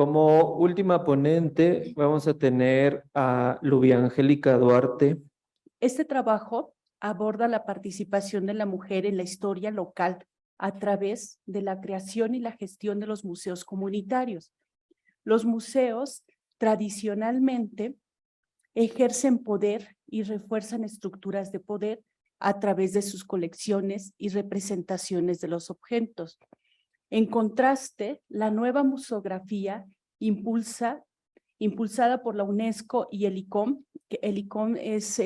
Como última ponente vamos a tener a Lubia Angélica Duarte. Este trabajo aborda la participación de la mujer en la historia local a través de la creación y la gestión de los museos comunitarios. Los museos tradicionalmente ejercen poder y refuerzan estructuras de poder a través de sus colecciones y representaciones de los objetos. En contraste, la nueva museografía impulsada por la UNESCO y el ICOM, que el ICOM es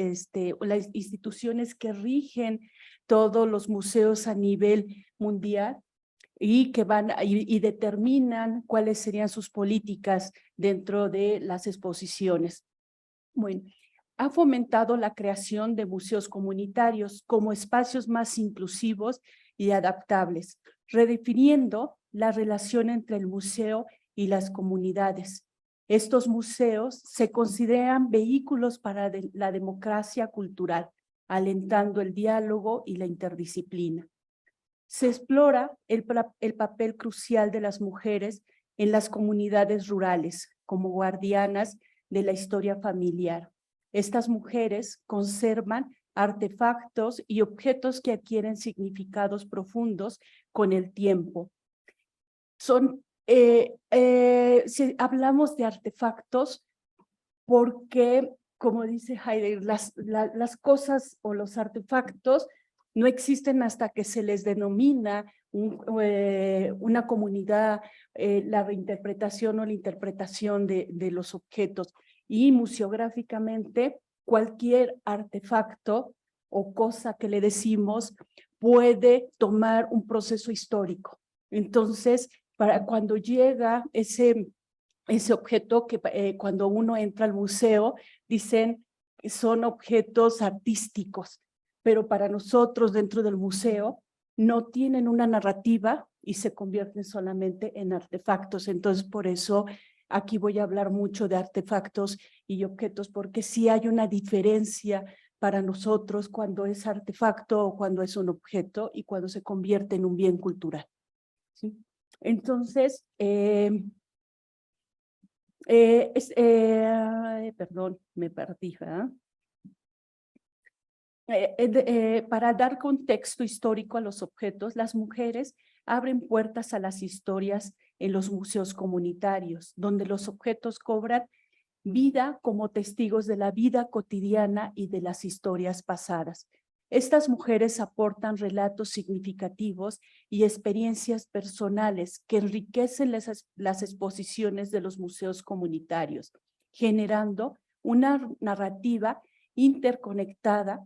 las instituciones que rigen todos los museos a nivel mundial y que van y determinan cuáles serían sus políticas dentro de las exposiciones. Bueno, ha fomentado la creación de museos comunitarios como espacios más inclusivos y adaptables, redefiniendo la relación entre el museo y las comunidades. Estos museos se consideran vehículos para la democracia cultural, alentando el diálogo y la interdisciplina. Se explora el papel crucial de las mujeres en las comunidades rurales como guardianas de la historia familiar. Estas mujeres conservan artefactos y objetos que adquieren significados profundos con el tiempo. Si hablamos de artefactos, porque, como dice Heidegger, las cosas o los artefactos no existen hasta que se les denomina una comunidad, la reinterpretación o la interpretación de los objetos. Y museográficamente, cualquier artefacto o cosa que le decimos puede tomar un proceso histórico. Entonces, para cuando llega ese objeto que cuando uno entra al museo, dicen que son objetos artísticos, pero para nosotros dentro del museo no tienen una narrativa y se convierten solamente en artefactos. Entonces, por eso aquí voy a hablar mucho de artefactos y objetos, porque sí hay una diferencia para nosotros cuando es artefacto o cuando es un objeto y cuando se convierte en un bien cultural. ¿Sí? Entonces, perdón, me perdí, ¿verdad? Para dar contexto histórico a los objetos, las mujeres abren puertas a las historias en los museos comunitarios, donde los objetos cobran vida como testigos de la vida cotidiana y de las historias pasadas. Estas mujeres aportan relatos significativos y experiencias personales que enriquecen las exposiciones de los museos comunitarios, generando una narrativa interconectada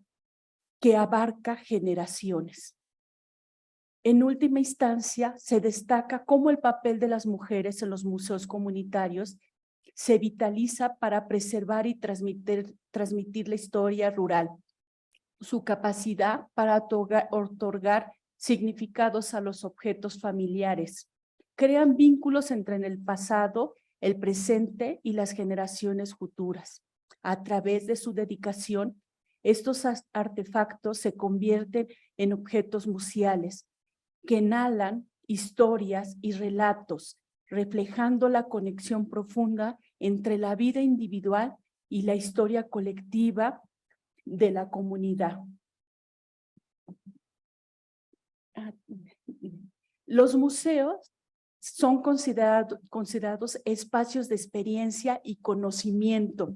que abarca generaciones. En última instancia, se destaca cómo el papel de las mujeres en los museos comunitarios se vitaliza para preservar y transmitir la historia rural, su capacidad para otorgar significados a los objetos familiares. Crean vínculos entre el pasado, el presente y las generaciones futuras. A través de su dedicación, estos artefactos se convierten en objetos museales que enalan historias y relatos, reflejando la conexión profunda entre la vida individual y la historia colectiva de la comunidad. Los museos son considerados espacios de experiencia y conocimiento.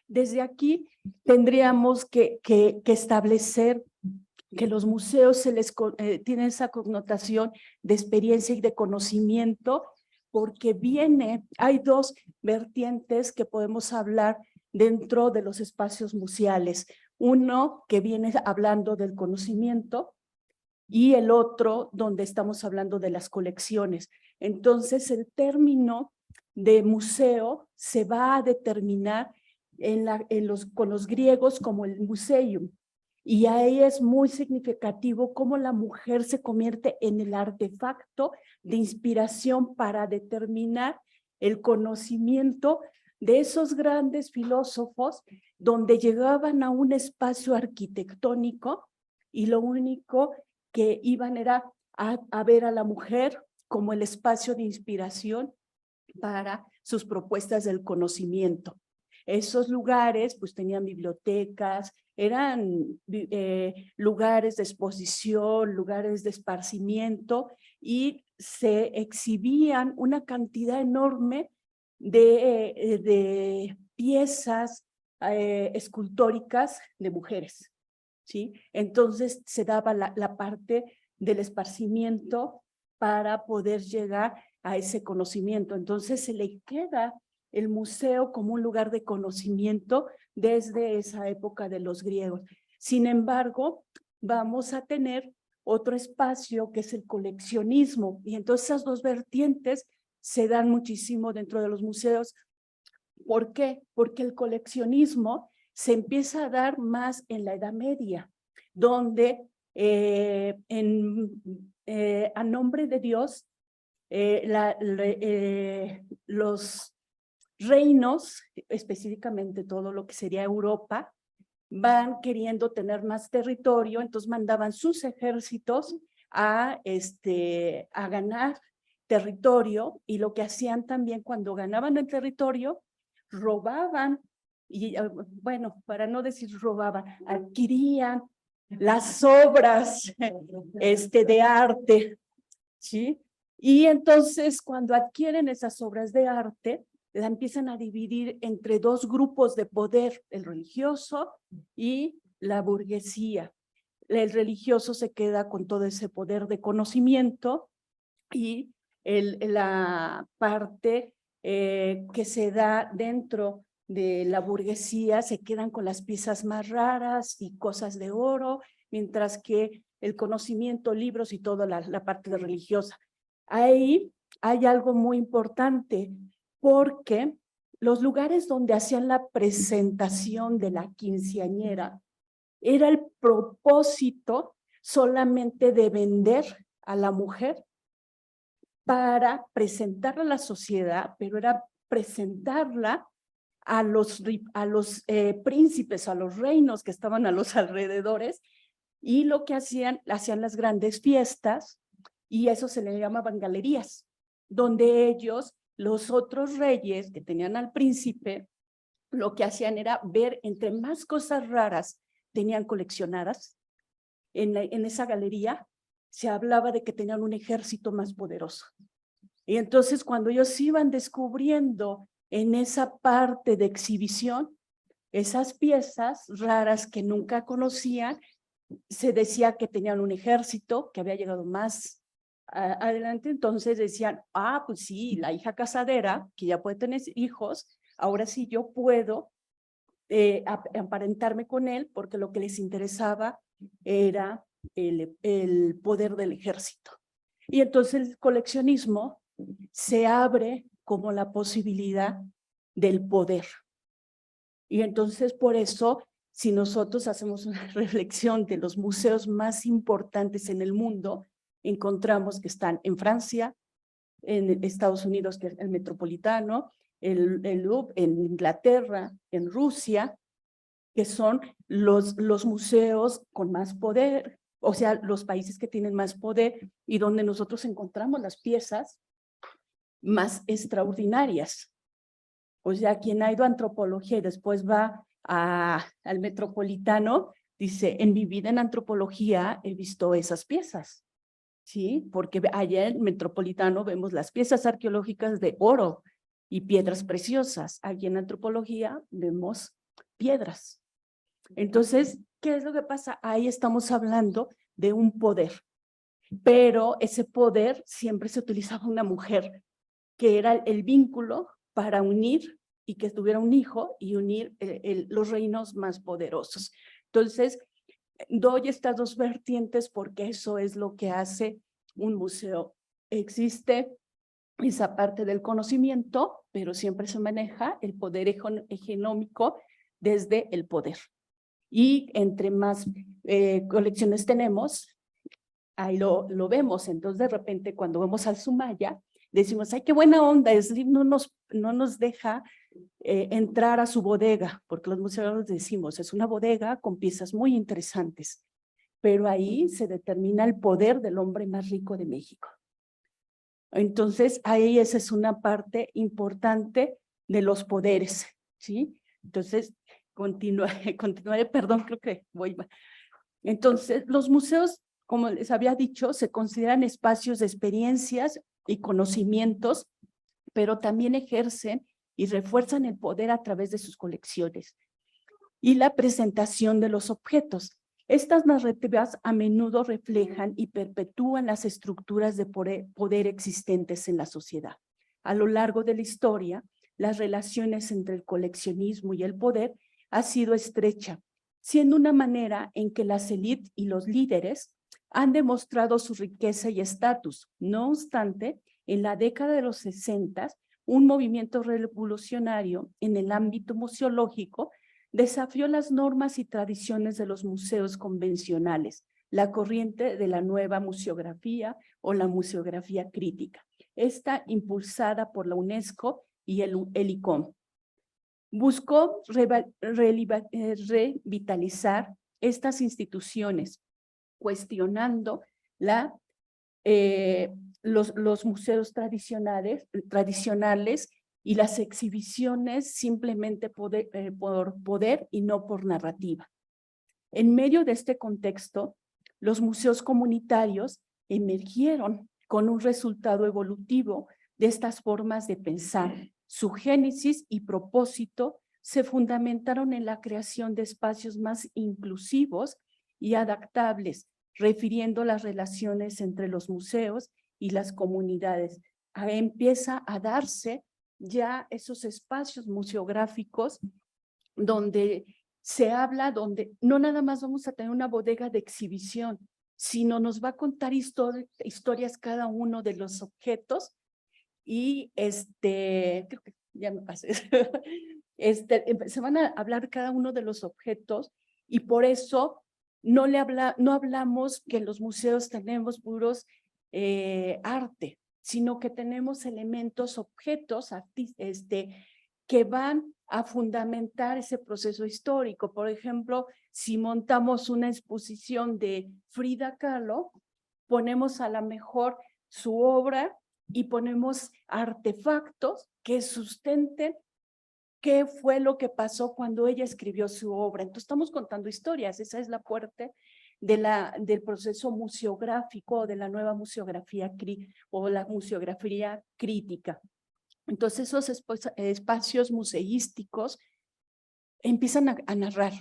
Desde aquí tendríamos que establecer que los museos tienen esa connotación de experiencia y de conocimiento, porque hay dos vertientes que podemos hablar dentro de los espacios museales. Uno que viene hablando del conocimiento y el otro donde estamos hablando de las colecciones. Entonces, el término de museo se va a determinar con los griegos como el museium. Y ahí es muy significativo cómo la mujer se convierte en el artefacto de inspiración para determinar el conocimiento de esos grandes filósofos donde llegaban a un espacio arquitectónico y lo único que iban era a ver a la mujer como el espacio de inspiración para sus propuestas del conocimiento. Esos lugares pues tenían bibliotecas, eran lugares de exposición, lugares de esparcimiento y se exhibían una cantidad enorme de piezas escultóricas de mujeres, ¿sí? Entonces se daba la parte del esparcimiento para poder llegar a ese conocimiento. Entonces se le queda el museo como un lugar de conocimiento desde esa época de los griegos. Sin embargo, vamos a tener otro espacio que es el coleccionismo, y entonces esas dos vertientes se dan muchísimo dentro de los museos. ¿Por qué? Porque el coleccionismo se empieza a dar más en la Edad Media, donde a nombre de Dios, los reinos, específicamente todo lo que sería Europa, van queriendo tener más territorio, entonces mandaban sus ejércitos a ganar territorio, y lo que hacían también cuando ganaban el territorio, robaban, y bueno, para no decir robaban, adquirían las obras de arte, ¿sí? Y entonces cuando adquieren esas obras de arte, la empiezan a dividir entre dos grupos de poder, el religioso y la burguesía. El religioso se queda con todo ese poder de conocimiento, y la parte que se da dentro de la burguesía se quedan con las piezas más raras y cosas de oro, mientras que el conocimiento, libros y toda la parte de religiosa. Ahí hay algo muy importante, porque los lugares donde hacían la presentación de la quinceañera era el propósito solamente de vender a la mujer para presentarla a la sociedad, pero era presentarla a los príncipes, a los reinos que estaban a los alrededores, y lo que hacían las grandes fiestas, y eso se le llamaban galerías, donde ellos, los otros reyes que tenían al príncipe, lo que hacían era ver entre más cosas raras tenían coleccionadas en esa galería, se hablaba de que tenían un ejército más poderoso. Y entonces cuando ellos iban descubriendo en esa parte de exhibición esas piezas raras que nunca conocían, se decía que tenían un ejército que había llegado más adelante. Entonces decían, pues sí, la hija casadera, que ya puede tener hijos, ahora sí yo puedo aparentarme con él, porque lo que les interesaba era el poder del ejército. Y entonces el coleccionismo se abre como la posibilidad del poder. Y entonces por eso, si nosotros hacemos una reflexión de los museos más importantes en el mundo, encontramos que están en Francia, en Estados Unidos, que es el Metropolitano, el Louvre, en Inglaterra, en Rusia, que son los museos con más poder, o sea, los países que tienen más poder y donde nosotros encontramos las piezas más extraordinarias. O sea, quien ha ido a antropología y después va al Metropolitano, dice, en mi vida en antropología he visto esas piezas, ¿sí? Porque allá en Metropolitano vemos las piezas arqueológicas de oro y piedras preciosas. Aquí en antropología vemos piedras. Entonces, ¿qué es lo que pasa? Ahí estamos hablando de un poder, pero ese poder siempre se utilizaba una mujer, que era el vínculo para unir y que tuviera un hijo y unir los reinos más poderosos. Entonces, doy estas dos vertientes porque eso es lo que hace un museo. Existe esa parte del conocimiento, pero siempre se maneja el poder hegemónico desde el poder. Y entre más colecciones tenemos, ahí lo vemos. Entonces, de repente, cuando vemos al Sumaya, decimos, ay, qué buena onda, Slim no nos deja entrar a su bodega, porque los museos decimos, es una bodega con piezas muy interesantes, pero ahí se determina el poder del hombre más rico de México. Entonces, ahí esa es una parte importante de los poderes, ¿sí? Entonces, continuaré, perdón, creo que voy mal. Entonces, los museos, como les había dicho, se consideran espacios de experiencias y conocimientos, pero también ejercen y refuerzan el poder a través de sus colecciones y la presentación de los objetos. Estas narrativas a menudo reflejan y perpetúan las estructuras de poder existentes en la sociedad. A lo largo de la historia, las relaciones entre el coleccionismo y el poder ha sido estrecha, siendo una manera en que las élites y los líderes han demostrado su riqueza y estatus. No obstante, en la década de los 60, un movimiento revolucionario en el ámbito museológico desafió las normas y tradiciones de los museos convencionales, la corriente de la nueva museografía o la museografía crítica, esta impulsada por la UNESCO y el ICOM. Buscó revitalizar estas instituciones, cuestionando los museos tradicionales y las exhibiciones simplemente por poder y no por narrativa. En medio de este contexto, los museos comunitarios emergieron con un resultado evolutivo de estas formas de pensar. Su génesis y propósito se fundamentaron en la creación de espacios más inclusivos y adaptables, refiriendo las relaciones entre los museos y las comunidades. Ahí empieza a darse ya esos espacios museográficos donde se habla, donde no nada más vamos a tener una bodega de exhibición, sino nos va a contar historias cada uno de los objetos y creo que ya me pasé, se van a hablar cada uno de los objetos y por eso no hablamos que en los museos tenemos puros arte, sino que tenemos elementos, objetos, que van a fundamentar ese proceso histórico. Por ejemplo, si montamos una exposición de Frida Kahlo, ponemos a lo mejor su obra y ponemos artefactos que sustenten qué fue lo que pasó cuando ella escribió su obra. Entonces estamos contando historias, esa es la parte del proceso museográfico, de la nueva museografía o la museografía crítica. Entonces esos espacios museísticos empiezan a narrar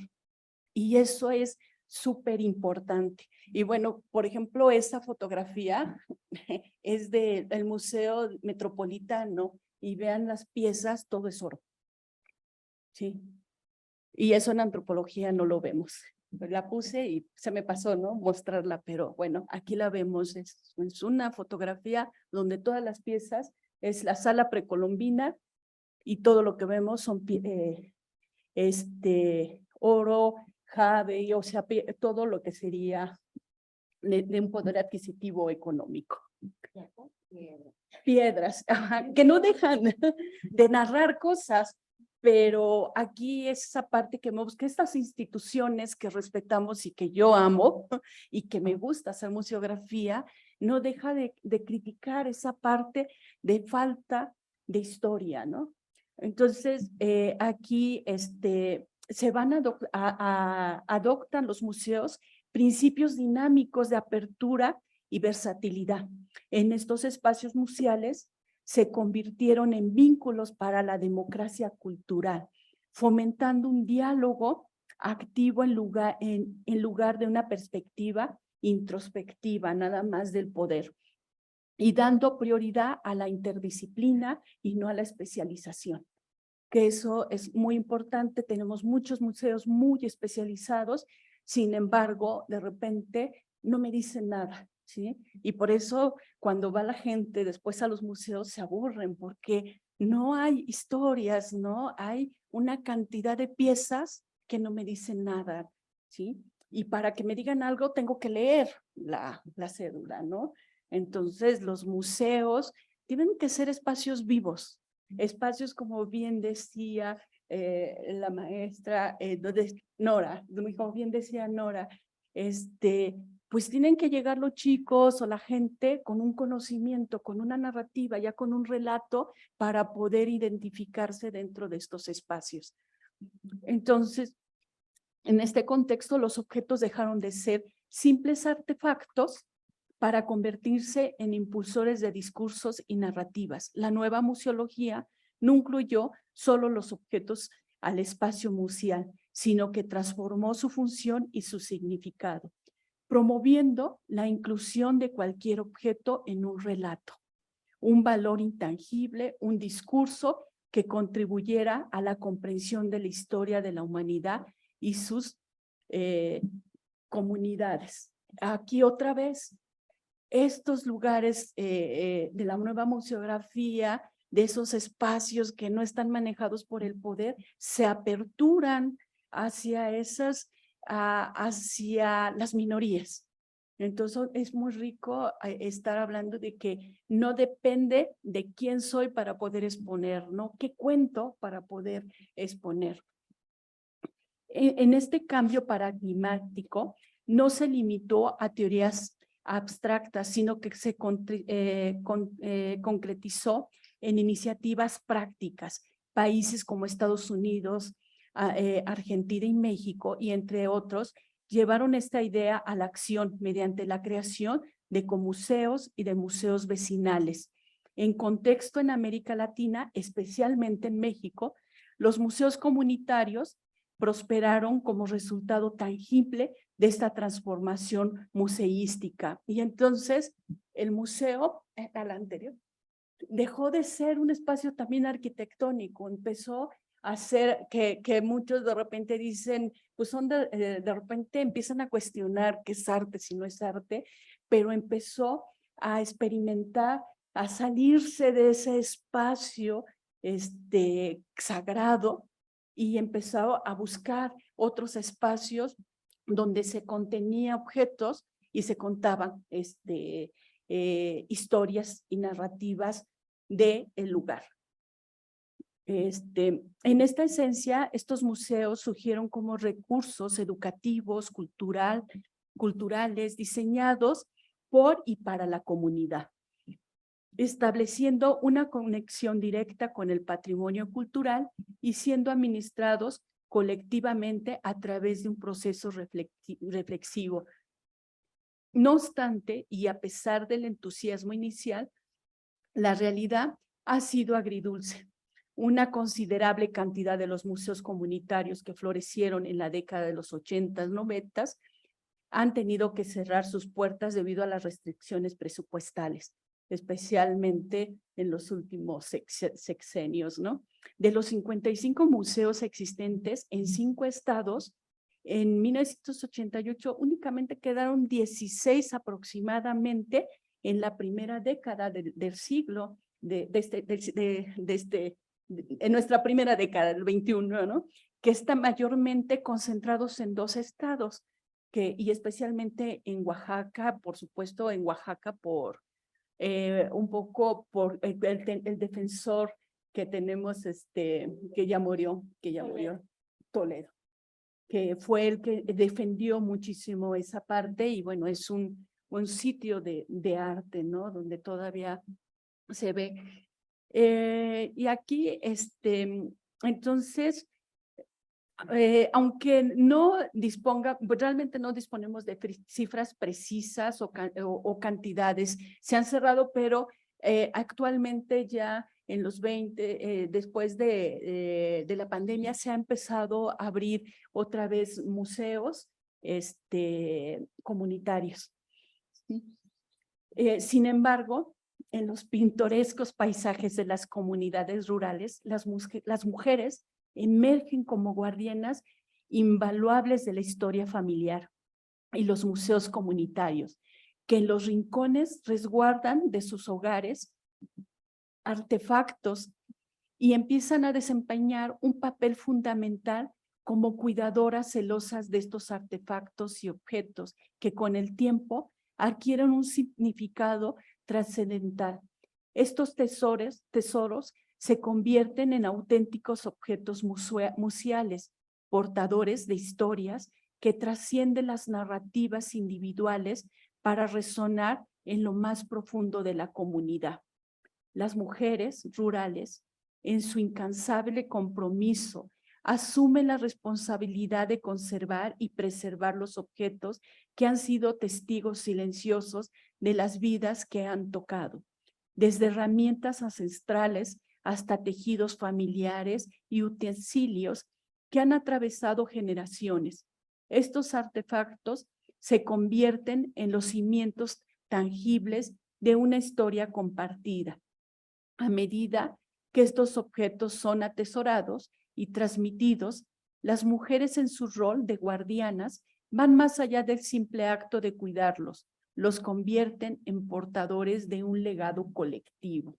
y eso es súper importante. Y bueno, por ejemplo, esta fotografía es del Museo Metropolitano y vean las piezas, todo es oro. Sí. Y eso en antropología no lo vemos. La puse y se me pasó, ¿no? Mostrarla, pero bueno, aquí la vemos. Es una fotografía donde todas las piezas es la sala precolombina y todo lo que vemos son oro, jade, o sea, todo lo que sería de un poder adquisitivo económico. Piedras, que no dejan de narrar cosas, pero aquí es esa parte que vemos que estas instituciones que respetamos y que yo amo y que me gusta hacer museografía, no deja de criticar esa parte de falta de historia, ¿no? Entonces, aquí se van adoptan los museos principios dinámicos de apertura y versatilidad. En estos espacios museales se convirtieron en vínculos para la democracia cultural, fomentando un diálogo activo en lugar de una perspectiva introspectiva, nada más del poder, y dando prioridad a la interdisciplina y no a la especialización, que eso es muy importante. Tenemos muchos museos muy especializados, sin embargo, de repente no me dicen nada, ¿sí? Y por eso cuando va la gente después a los museos se aburren porque no hay historias, ¿no? Hay una cantidad de piezas que no me dicen nada, ¿sí? Y para que me digan algo tengo que leer la cédula, ¿no? Entonces los museos tienen que ser espacios vivos, espacios como bien decía la maestra Nora, como bien decía Nora, pues tienen que llegar los chicos o la gente con un conocimiento, con una narrativa, ya con un relato para poder identificarse dentro de estos espacios. Entonces, en este contexto, los objetos dejaron de ser simples artefactos para convertirse en impulsores de discursos y narrativas. La nueva museología no incluyó solo los objetos al espacio museal, sino que transformó su función y su significado, promoviendo la inclusión de cualquier objeto en un relato, un valor intangible, un discurso que contribuyera a la comprensión de la historia de la humanidad y sus comunidades. Aquí otra vez, estos lugares de la nueva museografía, de esos espacios que no están manejados por el poder, se aperturan hacia hacia las minorías. Entonces es muy rico estar hablando de que no depende de quién soy para poder exponer, ¿no? ¿Qué cuento para poder exponer? En este cambio paradigmático no se limitó a teorías abstractas, sino que se concretizó en iniciativas prácticas. Países como Estados Unidos, Argentina y México, y entre otros, llevaron esta idea a la acción mediante la creación de ecomuseos y de museos vecinales. En contexto en América Latina, especialmente en México, los museos comunitarios prosperaron como resultado tangible de esta transformación museística. Y entonces el museo, al anterior, dejó de ser un espacio también arquitectónico, empezó a ser que muchos de repente dicen, pues son de repente empiezan a cuestionar qué es arte, si no es arte, pero empezó a experimentar, a salirse de ese espacio sagrado y empezó a buscar otros espacios donde se contenía objetos y se contaban historias y narrativas del lugar. En esta esencia, estos museos surgieron como recursos educativos, culturales, diseñados por y para la comunidad, estableciendo una conexión directa con el patrimonio cultural y siendo administrados colectivamente a través de un proceso reflexivo. No obstante, y a pesar del entusiasmo inicial, la realidad ha sido agridulce. Una considerable cantidad de los museos comunitarios que florecieron en la década de los 80s, 90s, han tenido que cerrar sus puertas debido a las restricciones presupuestales, especialmente en los últimos sexenios, ¿no? De los 55 museos existentes en 5 estados, en 1988 únicamente quedaron 16 aproximadamente en la primera década del siglo, en nuestra primera década, del 21, ¿no? Que están mayormente concentrados en 2 estados, y especialmente en Oaxaca, por supuesto, en Oaxaca por un poco por el defensor que tenemos, que ya murió, Toledo, que fue el que defendió muchísimo esa parte y bueno, es un sitio de arte, ¿no? Donde todavía se ve. Y aquí, entonces, aunque no realmente no disponemos de cifras precisas o cantidades, se han cerrado, pero actualmente ya en los 20, después de la pandemia, se ha empezado a abrir otra vez museos comunitarios. Sin embargo, en los pintorescos paisajes de las comunidades rurales, las mujeres emergen como guardianas invaluables de la historia familiar y los museos comunitarios, que en los rincones resguardan de sus hogares artefactos y empiezan a desempeñar un papel fundamental como cuidadoras celosas de estos artefactos y objetos que con el tiempo adquieren un significado trascendental. Estos tesoros se convierten en auténticos objetos museales, portadores de historias que trasciende las narrativas individuales para resonar en lo más profundo de la comunidad. Las mujeres rurales, en su incansable compromiso, asumen la responsabilidad de conservar y preservar los objetos que han sido testigos silenciosos de las vidas que han tocado, desde herramientas ancestrales hasta tejidos familiares y utensilios que han atravesado generaciones. Estos artefactos se convierten en los cimientos tangibles de una historia compartida. A medida que estos objetos son atesorados y transmitidos, las mujeres en su rol de guardianas van más allá del simple acto de cuidarlos, los convierten en portadores de un legado colectivo.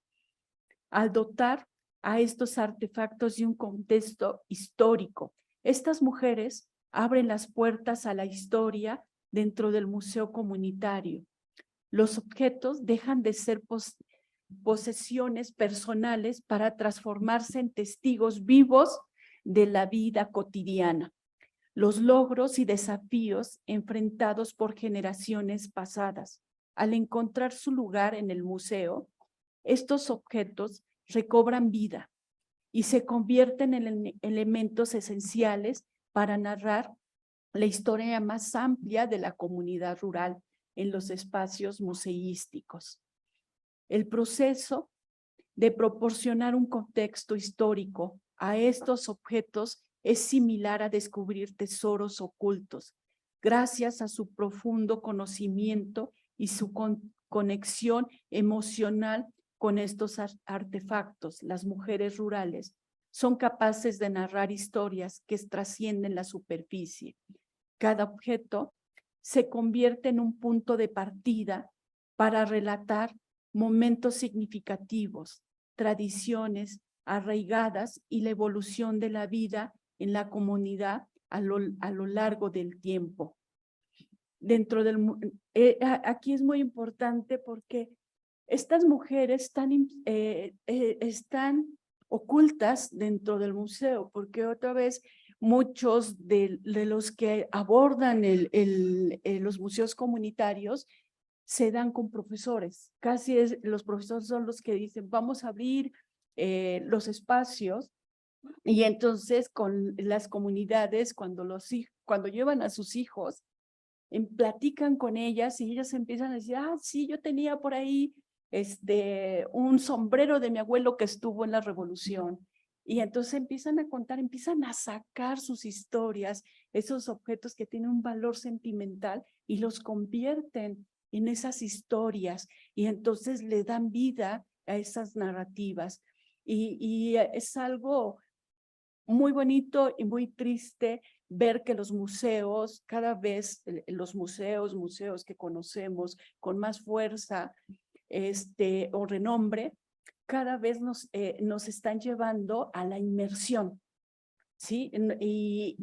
Al dotar a estos artefactos de un contexto histórico, estas mujeres abren las puertas a la historia dentro del museo comunitario. Los objetos dejan de ser posesiones personales para transformarse en testigos vivos de la vida cotidiana. Los logros y desafíos enfrentados por generaciones pasadas. Al encontrar su lugar en el museo, estos objetos recobran vida y se convierten en elementos esenciales para narrar la historia más amplia de la comunidad rural en los espacios museísticos. El proceso de proporcionar un contexto histórico a estos objetos es similar a descubrir tesoros ocultos, gracias a su profundo conocimiento y su conexión emocional con estos artefactos. Las mujeres rurales son capaces de narrar historias que trascienden la superficie. Cada objeto se convierte en un punto de partida para relatar momentos significativos, tradiciones arraigadas y la evolución de la vida en la comunidad a lo largo del tiempo. Aquí es muy importante porque estas mujeres están ocultas dentro del museo, porque otra vez muchos de los que abordan los museos comunitarios se dan con profesores. Los profesores son los que dicen, vamos a abrir los espacios, y entonces con las comunidades, cuando llevan a sus hijos, platican con ellas y ellas empiezan a decir, sí, yo tenía por ahí un sombrero de mi abuelo que estuvo en la revolución. Y entonces empiezan a contar, empiezan a sacar sus historias, esos objetos que tienen un valor sentimental y los convierten en esas historias y entonces le dan vida a esas narrativas. Y es algo muy bonito y muy triste ver que los museos, cada vez los museos que conocemos con más fuerza o renombre, cada vez nos están llevando a la inmersión, ¿sí? Y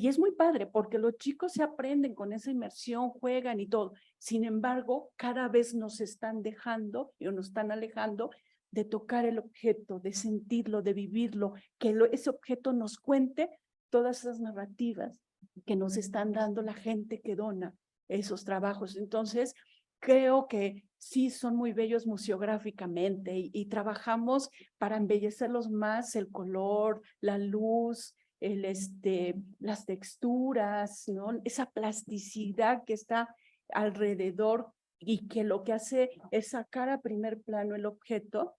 es muy padre porque los chicos se aprenden con esa inmersión, juegan y todo. Sin embargo, cada vez nos están dejando o nos están alejando de tocar el objeto, de sentirlo, de vivirlo, que ese objeto nos cuente todas esas narrativas que nos están dando la gente que dona esos trabajos. Entonces, creo que sí son muy bellos museográficamente y trabajamos para embellecerlos más, el color, la luz, las texturas, ¿no? Esa plasticidad que está alrededor y que lo que hace es sacar a primer plano el objeto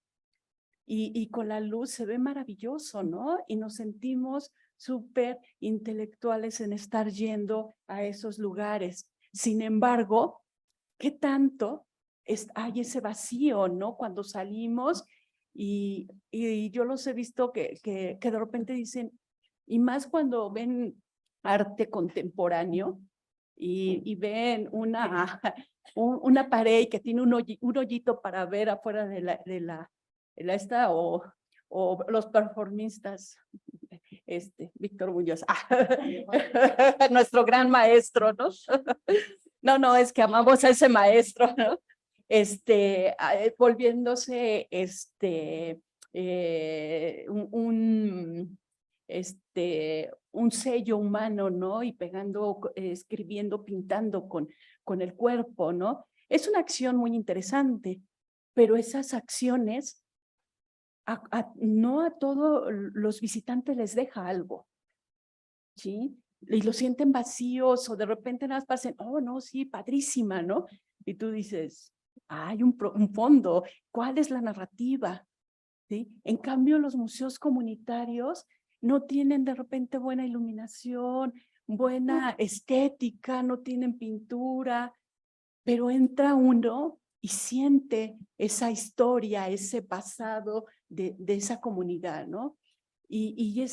y con la luz se ve maravilloso, ¿no? Y nos sentimos súper intelectuales en estar yendo a esos lugares. Sin embargo, ¿qué tanto hay ese vacío, ¿no? Cuando salimos y yo los he visto que de repente dicen, y más cuando ven arte contemporáneo y ven una pared que tiene un hoyito para ver afuera o los performistas, Víctor Muñoz, nuestro gran maestro, ¿no? No, es que amamos a ese maestro, ¿no? Volviéndose un sello humano, ¿no? Y pegando, escribiendo, pintando con el cuerpo, ¿no? Es una acción muy interesante, pero esas acciones no a todos los visitantes les deja algo, ¿sí? Y lo sienten vacíos o de repente nada más pasen, oh, no, sí, padrísima, ¿no? Y tú dices, hay un fondo, ¿cuál es la narrativa? ¿Sí? En cambio, los museos comunitarios no tienen de repente buena iluminación, buena estética, no tienen pintura, pero entra uno y siente esa historia, ese pasado de esa comunidad, ¿no? Y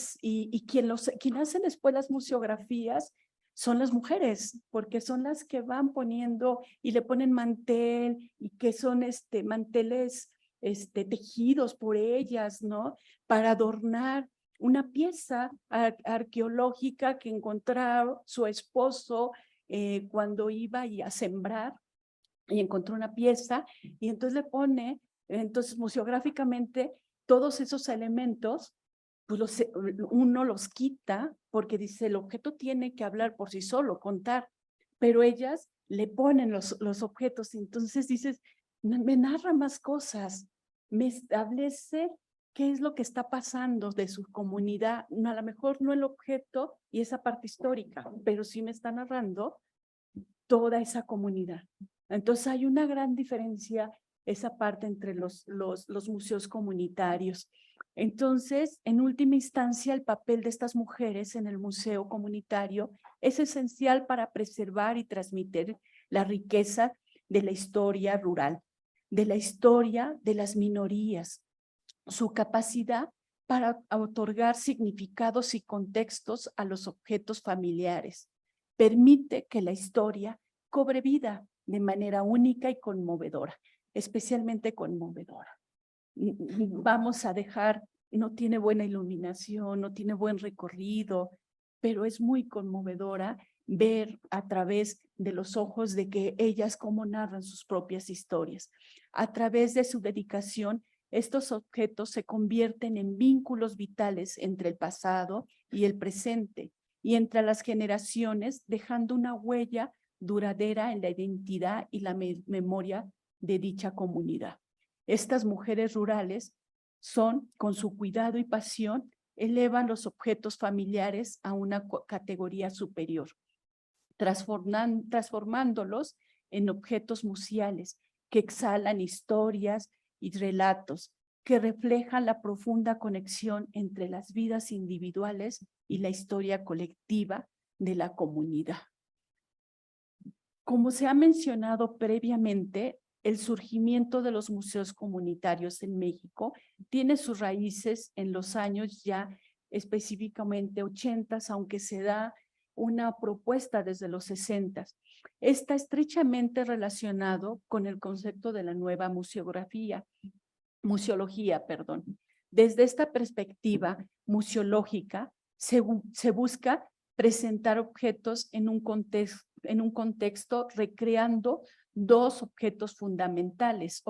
quien hace después las museografías son las mujeres, porque son las que van poniendo y le ponen mantel y que son manteles tejidos por ellas, ¿no? Para adornar una pieza arqueológica que encontró su esposo cuando iba a sembrar y encontró una pieza y entonces le pone, entonces museográficamente, todos esos elementos, pues uno los quita porque dice, el objeto tiene que hablar por sí solo, contar, pero ellas le ponen los objetos, y entonces dices, me narra más cosas, me establece qué es lo que está pasando de su comunidad, a lo mejor no el objeto y esa parte histórica, pero sí me está narrando toda esa comunidad. Entonces hay una gran diferencia esa parte entre los museos comunitarios. Entonces, en última instancia, el papel de estas mujeres en el museo comunitario es esencial para preservar y transmitir la riqueza de la historia rural, de la historia de las minorías, su capacidad para otorgar significados y contextos a los objetos familiares. Permite que la historia cobre vida de manera única y conmovedora, especialmente conmovedora. Vamos a dejar, no tiene buena iluminación, no tiene buen recorrido, pero es muy conmovedora ver a través de los ojos de que ellas cómo narran sus propias historias. A través de su dedicación, estos objetos se convierten en vínculos vitales entre el pasado y el presente y entre las generaciones, dejando una huella duradera en la identidad y la memoria de dicha comunidad. Estas mujeres rurales son, con su cuidado y pasión, elevan los objetos familiares a una categoría superior, transformándolos en objetos museales que exhalan historias y relatos que reflejan la profunda conexión entre las vidas individuales y la historia colectiva de la comunidad. Como se ha mencionado previamente, el surgimiento de los museos comunitarios en México tiene sus raíces en los años ya específicamente 80, aunque se da una propuesta desde los 60. Está estrechamente relacionado con el concepto de la nueva museología. Desde esta perspectiva museológica, se busca presentar objetos en un contexto recreando dos objetivos fundamentales: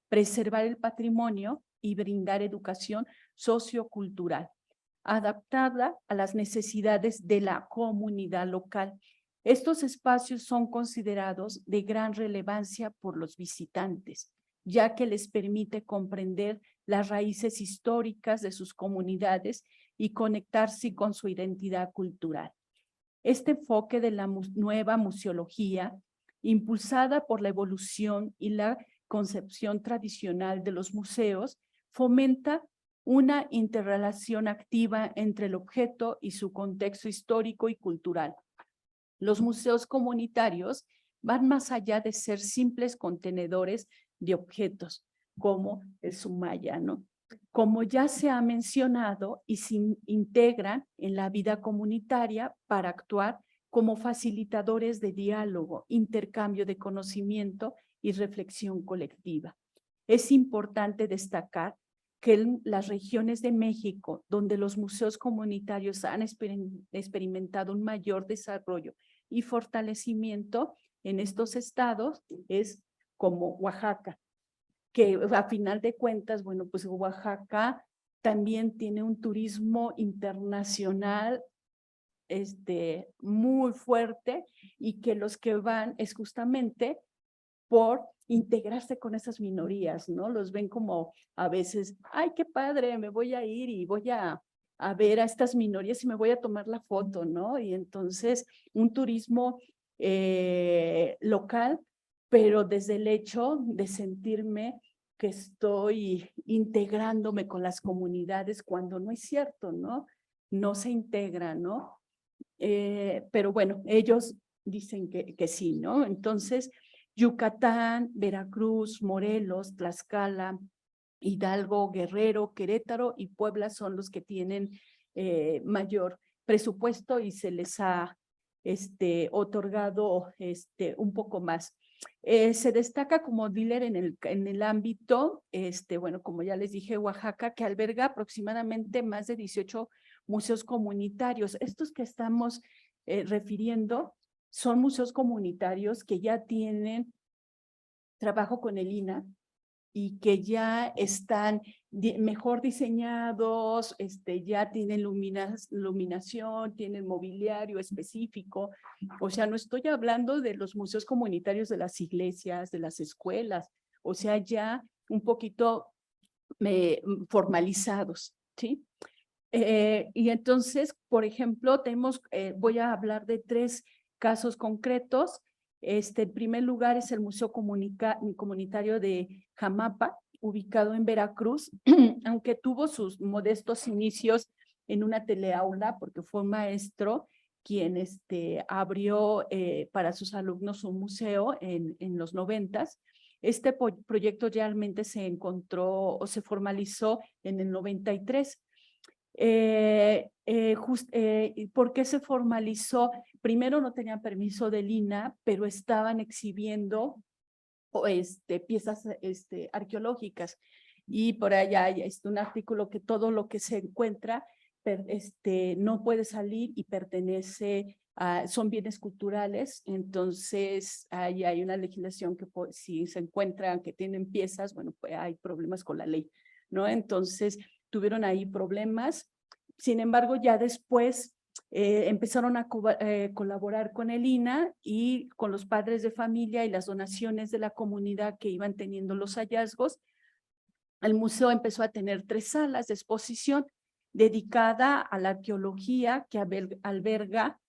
preservar el patrimonio y brindar educación sociocultural, adaptada a las necesidades de la comunidad local. Estos espacios son considerados de gran relevancia por los visitantes, ya que les permite comprender las raíces históricas de sus comunidades y conectarse con su identidad cultural. Este enfoque de la nueva museología, impulsada por la evolución y la concepción tradicional de los museos, fomenta una interrelación activa entre el objeto y su contexto histórico y cultural. Los museos comunitarios van más allá de ser simples contenedores de objetos, como el Sumaya, ¿no? Como ya se ha mencionado, y se integran en la vida comunitaria para actuar como facilitadores de diálogo, intercambio de conocimiento y reflexión colectiva. Es importante destacar que en las regiones de México, donde los museos comunitarios han experimentado un mayor desarrollo y fortalecimiento en estos estados, es como Oaxaca, que a final de cuentas, bueno, pues Oaxaca también tiene un turismo internacional muy fuerte, y que los que van es justamente por integrarse con esas minorías, ¿no? Los ven como a veces, ay, qué padre, me voy a ir y voy a ver a estas minorías y me voy a tomar la foto, ¿no? Y entonces un turismo local, pero desde el hecho de sentirme que estoy integrándome con las comunidades, cuando no es cierto, ¿no? No se integra, ¿no? Pero bueno, ellos dicen que sí, ¿no? Entonces, Yucatán, Veracruz, Morelos, Tlaxcala, Hidalgo, Guerrero, Querétaro y Puebla son los que tienen mayor presupuesto, y se les ha otorgado un poco más. Se destaca como dealer en el ámbito, bueno, como ya les dije, Oaxaca, que alberga aproximadamente más de 18 museos comunitarios. Estos que estamos refiriendo son museos comunitarios que ya tienen trabajo con el INAH y que ya están mejor diseñados, ya tienen iluminación, tienen mobiliario específico. O sea, no estoy hablando de los museos comunitarios de las iglesias, de las escuelas, o sea, ya un poquito formalizados, ¿sí? Y entonces, por ejemplo, voy a hablar de 3 casos concretos. En primer lugar es el Museo Comunitario de Jamapa, ubicado en Veracruz, aunque tuvo sus modestos inicios en una teleaula, porque fue un maestro quien abrió para sus alumnos un museo en los 90s. Este proyecto realmente se encontró o se formalizó en el 93. ¿Por qué se formalizó? Primero, no tenían permiso del INAH, pero estaban exhibiendo piezas arqueológicas, y por allá hay un artículo que todo lo que se encuentra no puede salir y pertenece son bienes culturales. Entonces hay una legislación que si se encuentran que tienen piezas, bueno, pues hay problemas con la ley, ¿no? Entonces tuvieron ahí problemas. Sin embargo, ya después empezaron a colaborar con el INAH y con los padres de familia y las donaciones de la comunidad que iban teniendo los hallazgos. El museo empezó a tener 3 salas de exposición dedicada a la arqueología, que alberga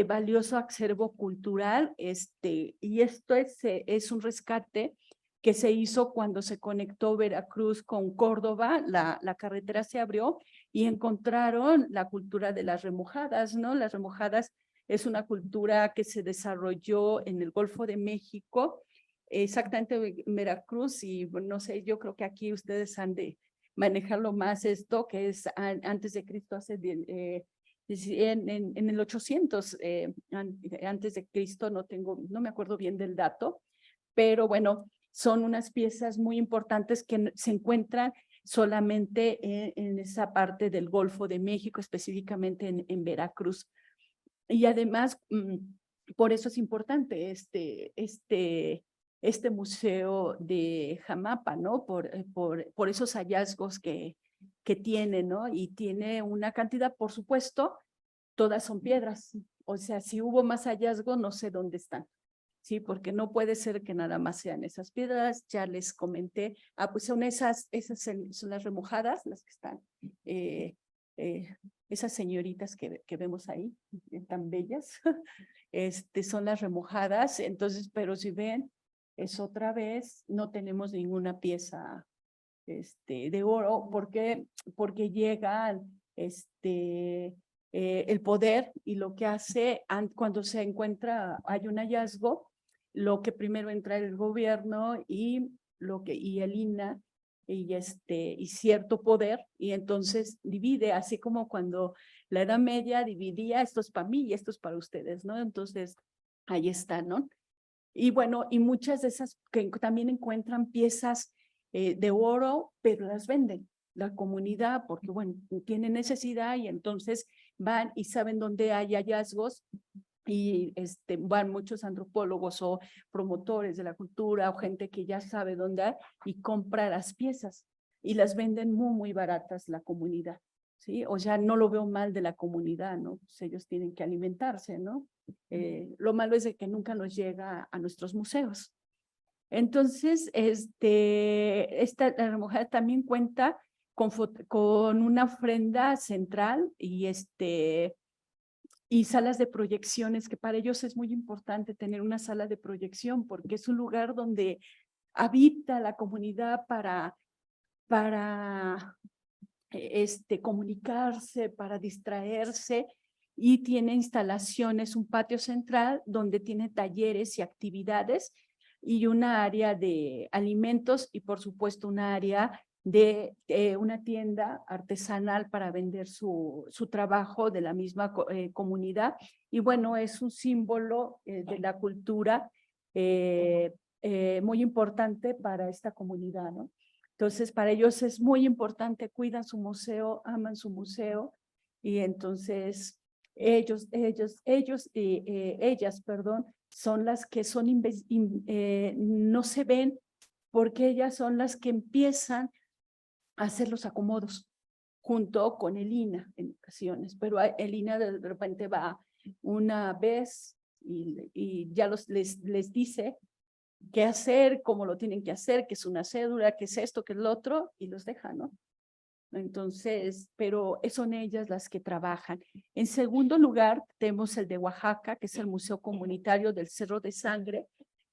valioso acervo cultural, y esto es un rescate que se hizo cuando se conectó Veracruz con Córdoba. La carretera se abrió y encontraron la cultura de las remojadas, ¿no? Las remojadas es una cultura que se desarrolló en el Golfo de México, exactamente en Veracruz, y no sé, yo creo que aquí ustedes han de manejarlo más esto, que es antes de Cristo, en el 800, antes de Cristo, no me acuerdo bien del dato, pero bueno, son unas piezas muy importantes que se encuentran solamente en esa parte del Golfo de México, específicamente en Veracruz. Y además, por eso es importante este museo de Jamapa, ¿no? Por esos hallazgos que tiene, ¿no? Y tiene una cantidad, por supuesto, todas son piedras. O sea, si hubo más hallazgos, no sé dónde están. Sí, porque no puede ser que nada más sean esas piedras. Ya les comenté, pues son son las remojadas, las que están, esas señoritas que vemos ahí, tan bellas, son las remojadas. Entonces, pero si ven, es otra vez, no tenemos ninguna pieza de oro, porque llega el poder, y lo que hace cuando se encuentra, hay un hallazgo, lo que primero entra el gobierno y el INAH y cierto poder, y entonces divide, así como cuando la Edad Media dividía, esto es para mí y esto es para ustedes, ¿no? Entonces ahí está, ¿no? Y bueno, y muchas de esas que también encuentran piezas de oro, pero las venden la comunidad porque, bueno, tienen necesidad, y entonces van y saben dónde hay hallazgos, y van muchos antropólogos o promotores de la cultura o gente que ya sabe dónde hay y compra las piezas. y las venden muy, muy baratas la comunidad, ¿sí? O sea, no lo veo mal de la comunidad, ¿no? Pues ellos tienen que alimentarse, ¿no? Lo malo es de que nunca nos llega a nuestros museos. Entonces, la mujer también cuenta con una ofrenda central y salas de proyecciones, que para ellos es muy importante tener una sala de proyección porque es un lugar donde habita la comunidad para comunicarse, para distraerse, y tiene instalaciones, un patio central donde tiene talleres y actividades y una área de alimentos y por supuesto una área de una tienda artesanal para vender su trabajo de la misma comunidad. Y bueno, es un símbolo de la cultura muy importante para esta comunidad, ¿no? Entonces, para ellos es muy importante, cuidan su museo, aman su museo, y entonces ellas, perdón, son las que no se ven porque ellas son las que empiezan a hacer los acomodos junto con Elina en ocasiones, pero Elina de repente va una vez y ya les dice qué hacer, cómo lo tienen que hacer, qué es una cédula, qué es esto, qué es lo otro, y los deja, ¿no? Entonces, pero son ellas las que trabajan. En segundo lugar, tenemos el de Oaxaca, que es el Museo Comunitario del Cerro de Sangre,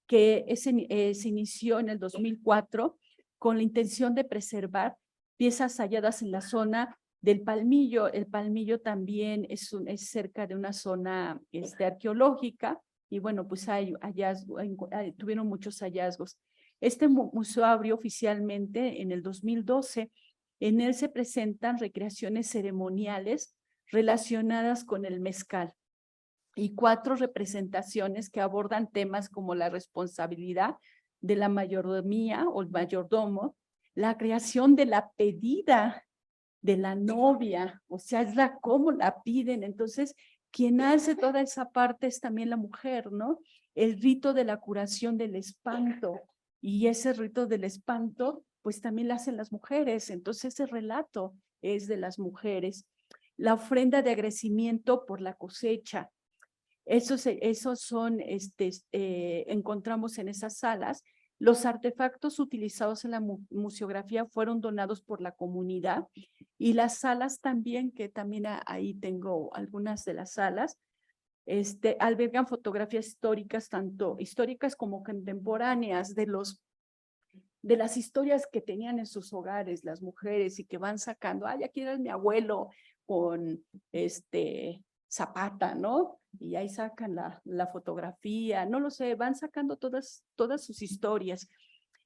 que se inició en el 2004 con la intención de preservar piezas halladas en la zona del Palmillo. El Palmillo también es cerca de una zona arqueológica, y bueno, pues tuvieron muchos hallazgos. Este museo abrió oficialmente en el 2012. En él se presentan recreaciones ceremoniales relacionadas con el mezcal y 4 representaciones que abordan temas como la responsabilidad de la mayordomía o el mayordomo, la creación de la pedida de la novia, o sea, es cómo la piden. Entonces, quien hace toda esa parte es también la mujer, ¿no? El rito de la curación del espanto, y ese rito del espanto, pues también lo hacen las mujeres. Entonces, ese relato es de las mujeres. La ofrenda de agradecimiento por la cosecha. Esos son, encontramos en esas salas. Los artefactos utilizados en la museografía fueron donados por la comunidad, y las salas también, que también ahí tengo algunas de las salas, albergan fotografías históricas, tanto históricas como contemporáneas, de las historias que tenían en sus hogares las mujeres y que van sacando. Aquí era mi abuelo con Zapata, ¿no? Y ahí sacan la fotografía, no lo sé, van sacando todas sus historias,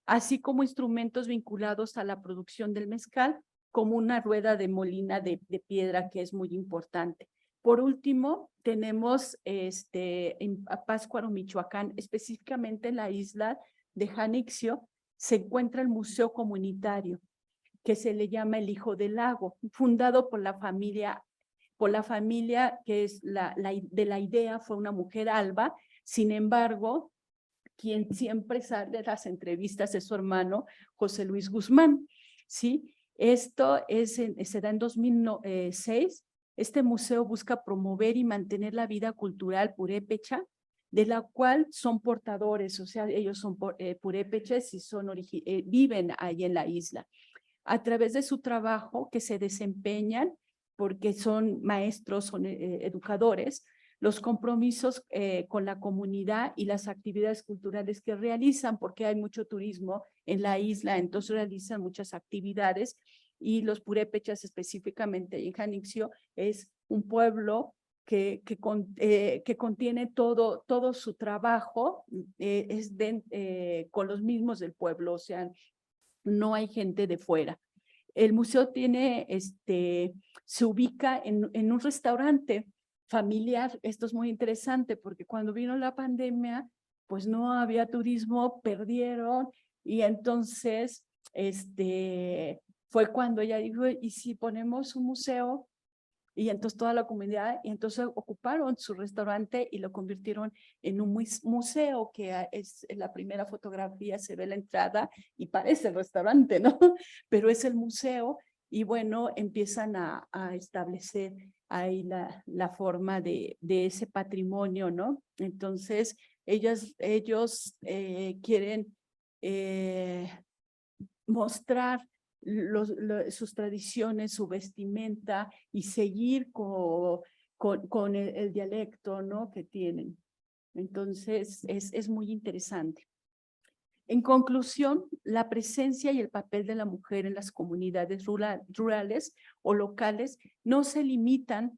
así como instrumentos vinculados a la producción del mezcal, como una rueda de molina de piedra, que es muy importante. Por último, tenemos en Pátzcuaro, Michoacán, específicamente en la isla de Janixio, se encuentra el Museo Comunitario, que se le llama El Hijo del Lago, fundado por la familia que es de la idea fue una mujer, Alba. Sin embargo, quien siempre sale de las entrevistas es su hermano, José Luis Guzmán, ¿sí? Esto se da en 2006. Este museo busca promover y mantener la vida cultural purépecha, de la cual son portadores, o sea, ellos son purépechas y viven ahí en la isla. A través de su trabajo que se desempeñan, porque son maestros, son educadores, los compromisos con la comunidad y las actividades culturales que realizan, porque hay mucho turismo en la isla, entonces realizan muchas actividades, y los purépechas específicamente en Janixio es un pueblo que contiene todo su trabajo, con los mismos del pueblo, o sea, no hay gente de fuera. El museo se ubica en un restaurante familiar. Esto es muy interesante porque cuando vino la pandemia, pues no había turismo, perdieron, y entonces fue cuando ella dijo, ¿y si ponemos un museo Y entonces toda la comunidad, y entonces ocuparon su restaurante y lo convirtieron en un museo, que es la primera fotografía, se ve la entrada y parece el restaurante, ¿no? Pero es el museo y bueno, empiezan a establecer ahí la forma de ese patrimonio, ¿no? Entonces, ellos quieren mostrar sus tradiciones, su vestimenta y seguir con el dialecto, ¿no? Que tienen. Entonces, es muy interesante. En conclusión, la presencia y el papel de la mujer en las comunidades rurales o locales no se limitan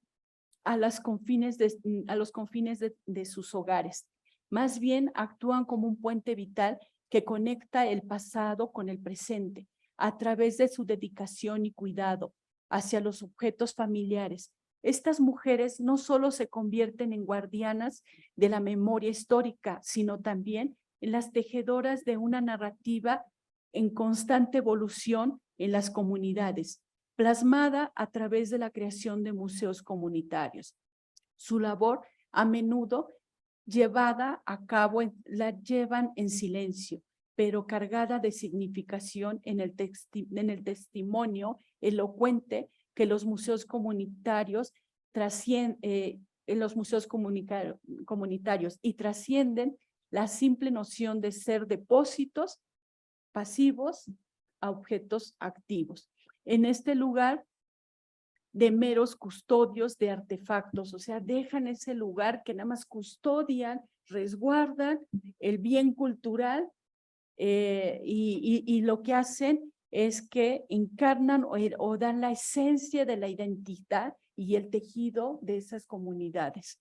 a los confines de sus hogares. Más bien actúan como un puente vital que conecta el pasado con el presente a través de su dedicación y cuidado hacia los objetos familiares. Estas mujeres no solo se convierten en guardianas de la memoria histórica, sino también en las tejedoras de una narrativa en constante evolución en las comunidades, plasmada a través de la creación de museos comunitarios. Su labor, a menudo llevada a cabo, la llevan en silencio, pero cargada de significación en el testimonio elocuente que los museos comunitarios comunitarios y trascienden la simple noción de ser depósitos pasivos a objetos activos. En este lugar de meros custodios de artefactos, o sea, dejan ese lugar que nada más custodian, resguardan el bien cultural y lo que hacen es que encarnan o dan la esencia de la identidad y el tejido de esas comunidades.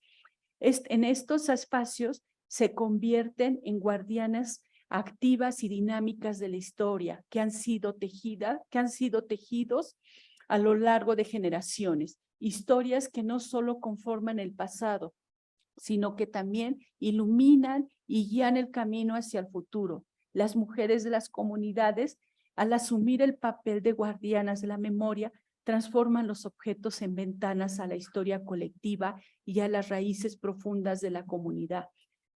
En estos espacios se convierten en guardianas activas y dinámicas de la historia que han sido tejidos a lo largo de generaciones, historias que no solo conforman el pasado, sino que también iluminan y guían el camino hacia el futuro. Las mujeres de las comunidades, al asumir el papel de guardianas de la memoria, transforman los objetos en ventanas a la historia colectiva y a las raíces profundas de la comunidad.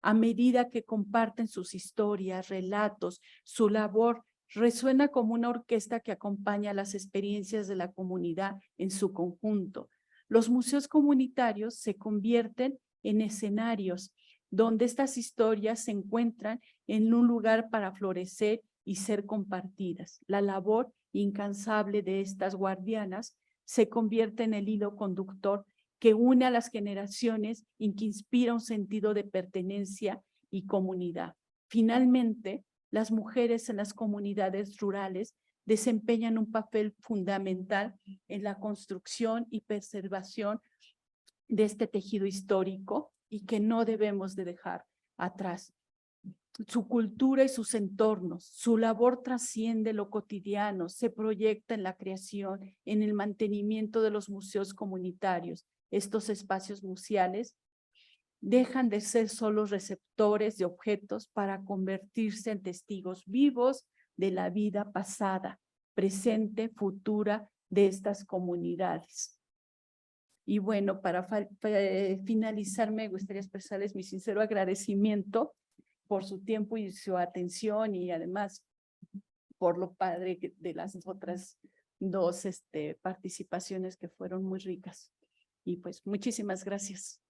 A medida que comparten sus historias, relatos, su labor resuena como una orquesta que acompaña las experiencias de la comunidad en su conjunto. Los museos comunitarios se convierten en escenarios donde estas historias se encuentran en un lugar para florecer y ser compartidas. La labor incansable de estas guardianas se convierte en el hilo conductor que une a las generaciones y que inspira un sentido de pertenencia y comunidad. Finalmente, las mujeres en las comunidades rurales desempeñan un papel fundamental en la construcción y preservación de este tejido histórico y que no debemos de dejar atrás. Su cultura y sus entornos, su labor trasciende lo cotidiano, se proyecta en la creación, en el mantenimiento de los museos comunitarios. Estos espacios museales dejan de ser solo receptores de objetos para convertirse en testigos vivos de la vida pasada, presente, futura de estas comunidades. Y bueno, para finalizar, me gustaría expresarles mi sincero agradecimiento por su tiempo y su atención y además por lo padre de las otras dos participaciones que fueron muy ricas. Y pues muchísimas gracias.